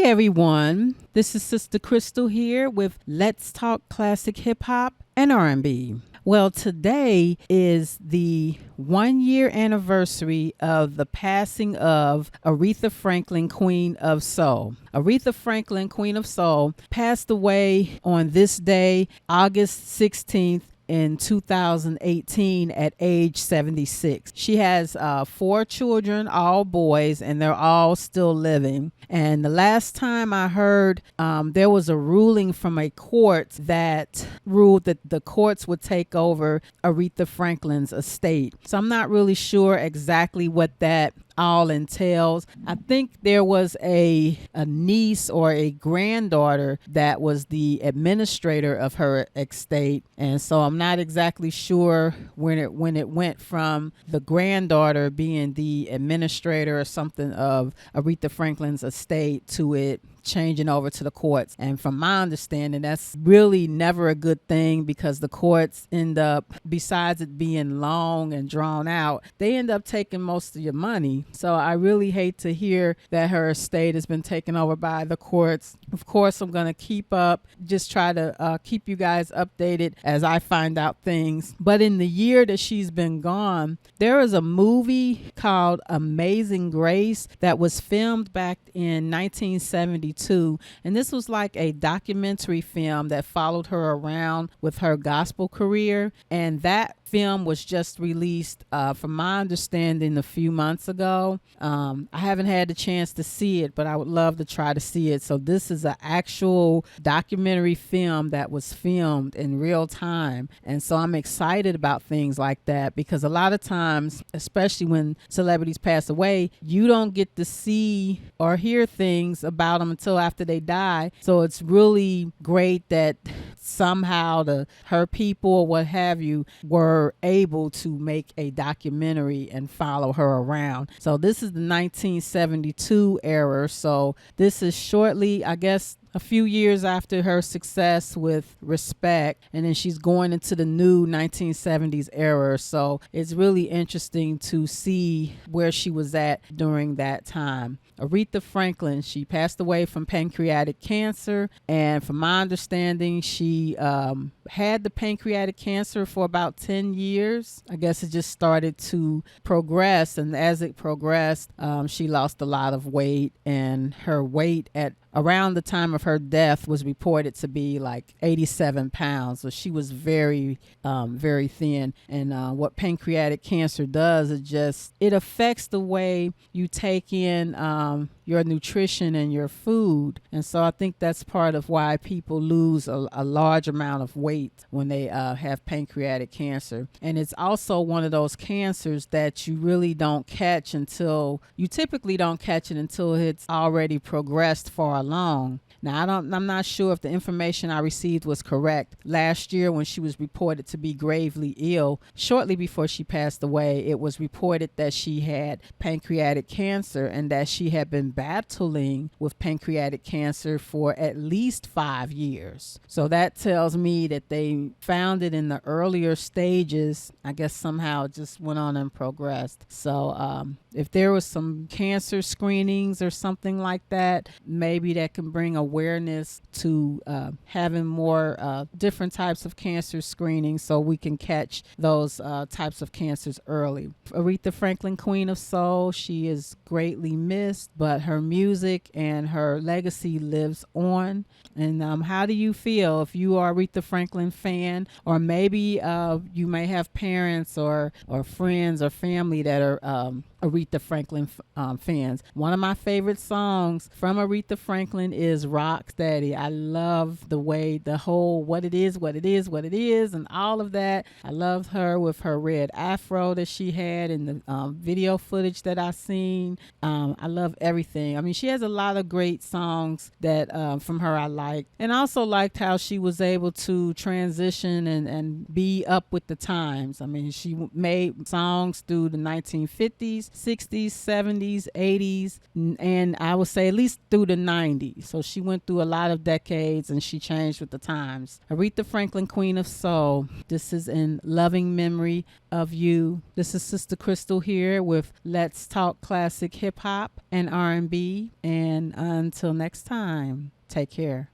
everyone. This is SistahCrystal here with Let's Talk Classic Hip Hop and R&B. Well, today is the 1-year anniversary of the passing of Aretha Franklin, Queen of Soul. Aretha Franklin, Queen of Soul, passed away on this day, August 16th, in 2018 at age 76. She has 4 children, all boys, and they're all still living. And the last time I heard, there was a ruling from a court that ruled that the courts would take over Aretha Franklin's estate. So I'm not really sure exactly what that all entails. I think there was a niece or a granddaughter that was the administrator of her estate, and so I'm not exactly sure when it went from the granddaughter being the administrator or something of Aretha Franklin's estate to it changing over to the courts. And from my understanding, that's really never a good thing, because the courts end up, besides it being long and drawn out, they end up taking most of your money. So I really hate to hear that her estate has been taken over by the courts. Of course, I'm going to just try to keep you guys updated as I find out things. But in the year that she's been gone, there is a movie called Amazing Grace that was filmed back in 1972. And this was like a documentary film that followed her around with her gospel career. And that film was just released, from my understanding, a few months ago. I haven't had the chance to see it, but I would love to try to see it. So this is an actual documentary film that was filmed in real time. And so I'm excited about things like that, because a lot of times, especially when celebrities pass away, you don't get to see or hear things about them until after they die. So it's really great that somehow her people or what have you were able to make a documentary and follow her around. So this is the 1972 era. So this is shortly, I guess, a few years after her success with Respect, and then she's going into the new 1970s era. So it's really interesting to see where she was at during that time. Aretha Franklin, she passed away from pancreatic cancer, and from my understanding, she had the pancreatic cancer for about 10 years. I guess it just started to progress, and as it progressed, she lost a lot of weight, and her weight at around the time of her death was reported to be like 87 pounds. So she was very, very thin. And what pancreatic cancer does, it affects the way you take in your nutrition and your food. And so I think that's part of why people lose a large amount of weight when they have pancreatic cancer. And it's also one of those cancers that you really don't catch you typically don't catch it until it's already progressed far along. Now, I'm not sure if the information I received was correct. Last year, when she was reported to be gravely ill, shortly before she passed away, it was reported that she had pancreatic cancer and that she had been battling with pancreatic cancer for at least 5 years. So that tells me that they found it in the earlier stages. I guess somehow it just went on and progressed. So if there was some cancer screenings or something like that, maybe that can bring awareness to having more different types of cancer screening, so we can catch those types of cancers early. Aretha Franklin, Queen of Soul, she is greatly missed, but her music and her legacy lives on. And how do you feel if you are Aretha Franklin fan, or maybe you may have parents or friends or family that are Aretha Franklin fans? One of my favorite songs from Aretha Franklin is Rock Steady. I love the way the whole what it is, and all of that. I loved her with her red afro that she had in the video footage that I seen. I love everything. I mean, she has a lot of great songs that from her I like, and I also liked how she was able to transition and be up with the times. I mean, she made songs through the 1950s, 60s, 70s, 80s, and I would say at least through the 90s. So she went through a lot of decades and she changed with the times. Aretha Franklin, Queen of Soul. This is in loving memory of you. This is SistahCrystal here with Let's Talk Classic Hip Hop and R&B. And until next time, take care.